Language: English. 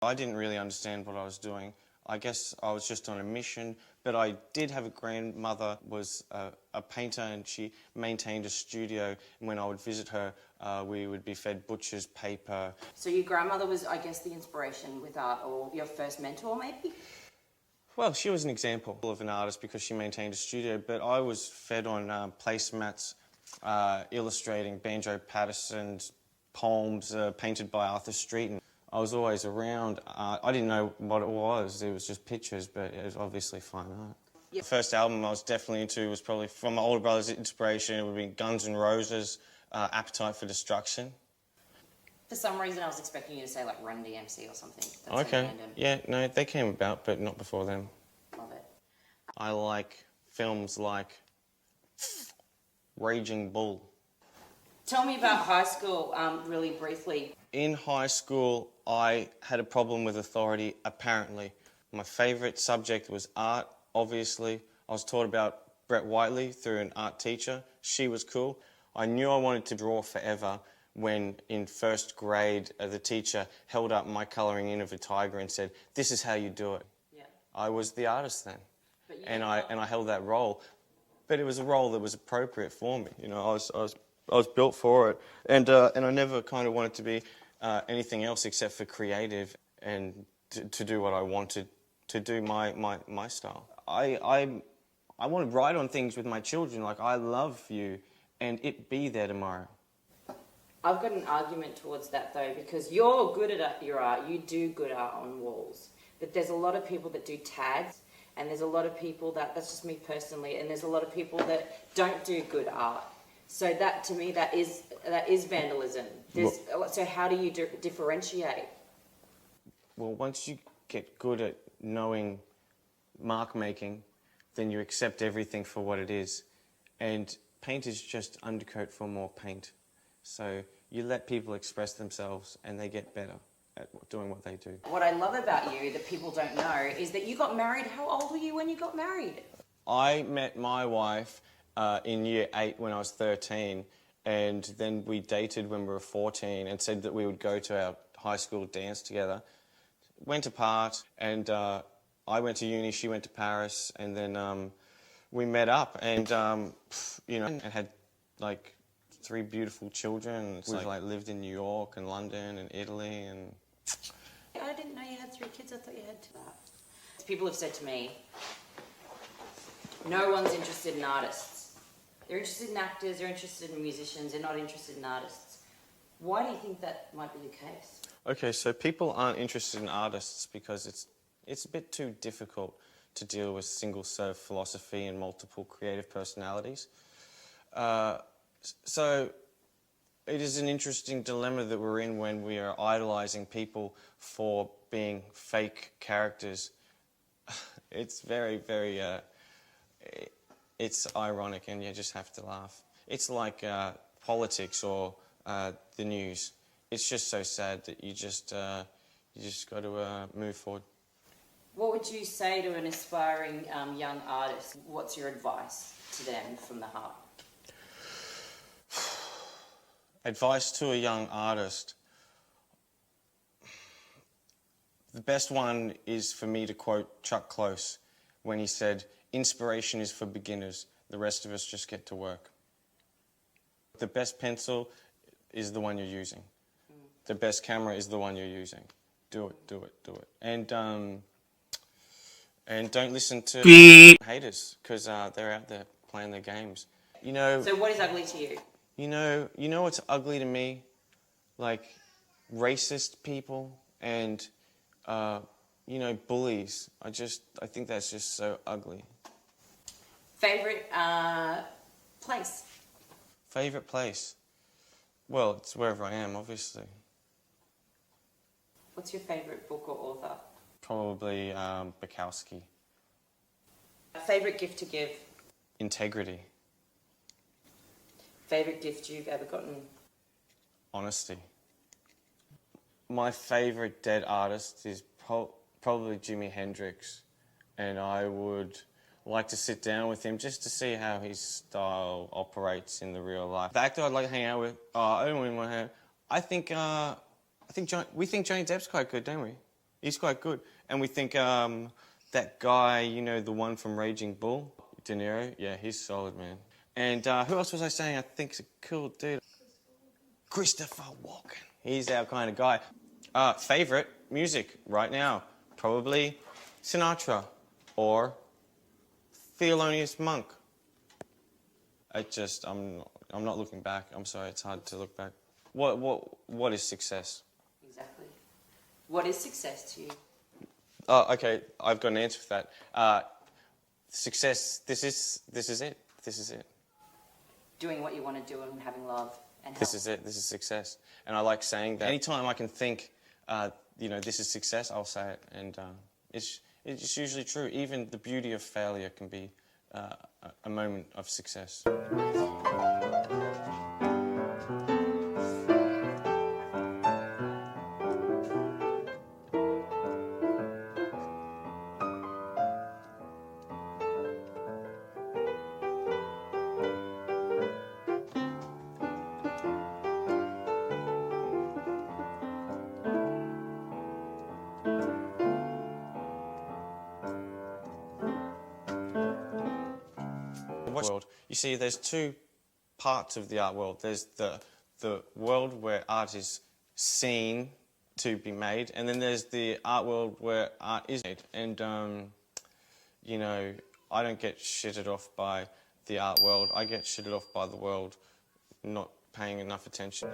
I didn't really understand what I was doing. I guess I was just on a mission, but I did have a grandmother was a painter, and she maintained a studio, and when I would visit her, we would be fed butcher's paper. So your grandmother was, I guess, the inspiration with art, or your first mentor, maybe? Well, she was an example of an artist because she maintained a studio, but I was fed on placemats, illustrating Banjo Paterson's poems painted by Arthur Streeton. I was always around. I didn't know what it was just pictures, but it was obviously fine art. Yep. The first album I was definitely into was probably from my older brother's inspiration. It would be Guns N' Roses, Appetite for Destruction. For some reason I was expecting you to say like Run DMC or something. That's okay, yeah, no, they came about, but not before them. Love it. I like films like Raging Bull. Tell me about high school, really briefly. In high school, I had a problem with authority, apparently. My favourite subject was art, obviously. I was taught about Brett Whiteley through an art teacher. She was cool. I knew I wanted to draw forever when, in first grade, the teacher held up my colouring in of a tiger and said, "This is how you do it." Yeah. I was the artist then, and I held that role. But it was a role that was appropriate for me. You know, I was built for it, and I never kind of wanted to be anything else except for creative and to do what I wanted to do, my style. I want to write on things with my children, like I love you, and it be there tomorrow. I've got an argument towards that though, because you're good at your art, you do good art on walls, but there's a lot of people that do tags, and there's a lot of people that's just me personally, and there's a lot of people that don't do good art. So that, to me, that is vandalism. So how do you differentiate? Well, once you get good at knowing mark making, then you accept everything for what it is. And paint is just undercoat for more paint. So you let people express themselves and they get better at doing what they do. What I love about you that people don't know is that you got married. How old were you when you got married? I met my wife in year 8 when I was 13, and then we dated when we were 14 and said that we would go to our high school dance together. Went apart, and I went to uni, she went to Paris, and then we met up and, you know, and had like 3 beautiful children. We like lived in New York and London and Italy. And I didn't know you had 3 kids, I thought you had 2. People have said to me, no one's interested in artists. They're interested in actors, they're interested in musicians, they're not interested in artists. Why do you think that might be the case? Okay, so people aren't interested in artists because it's a bit too difficult to deal with single-serve philosophy and multiple creative personalities. So it is an interesting dilemma that we're in when we are idolising people for being fake characters. It's very, very... it's ironic, and you just have to laugh. It's like politics or the news. It's just so sad that you just got to move forward. What would you say to an aspiring young artist? What's your advice to them from the heart? Advice to a young artist. The best one is for me to quote Chuck Close when he said, "Inspiration is for beginners. The rest of us just get to work." The best pencil is the one you're using. The best camera is the one you're using. Do it, do it, do it. And don't listen to haters, because they're out there playing their games. You know. So what is ugly to you? You know what's ugly to me? Like racist people and you know, bullies. I think that's just so ugly. Favourite place? Favourite place? Well, it's wherever I am, obviously. What's your favourite book or author? Probably Bukowski. Favourite gift to give? Integrity. Favourite gift you've ever gotten? Honesty. My favourite dead artist is probably Jimi Hendrix, and I would like to sit down with him just to see how his style operates in the real life. The actor I'd like to hang out with, I don't really want to hang. We think Johnny Depp's quite good, don't we? He's quite good. And we think that guy, you know, the one from Raging Bull, De Niro, yeah, he's solid, man. And who else was I saying I think's a cool dude? Christopher Walken. He's our kind of guy. Favorite music right now? Probably Sinatra or Thelonious Monk. I'm not looking back. I'm sorry, it's hard to look back. What is success? Exactly. What is success to you? Oh, okay. I've got an answer for that. Success. This is it. This is it. Doing what you want to do and having love and This help. is it. This is success. And I like saying that. Anytime I can think, you know, this is success, I'll say it. And it's usually true. Even the beauty of failure can be a moment of success. World. You see, there's two parts of the art world. There's the world where art is seen to be made, and then there's the art world where art is made. And you know, I don't get shitted off by the art world. I get shitted off by the world not paying enough attention.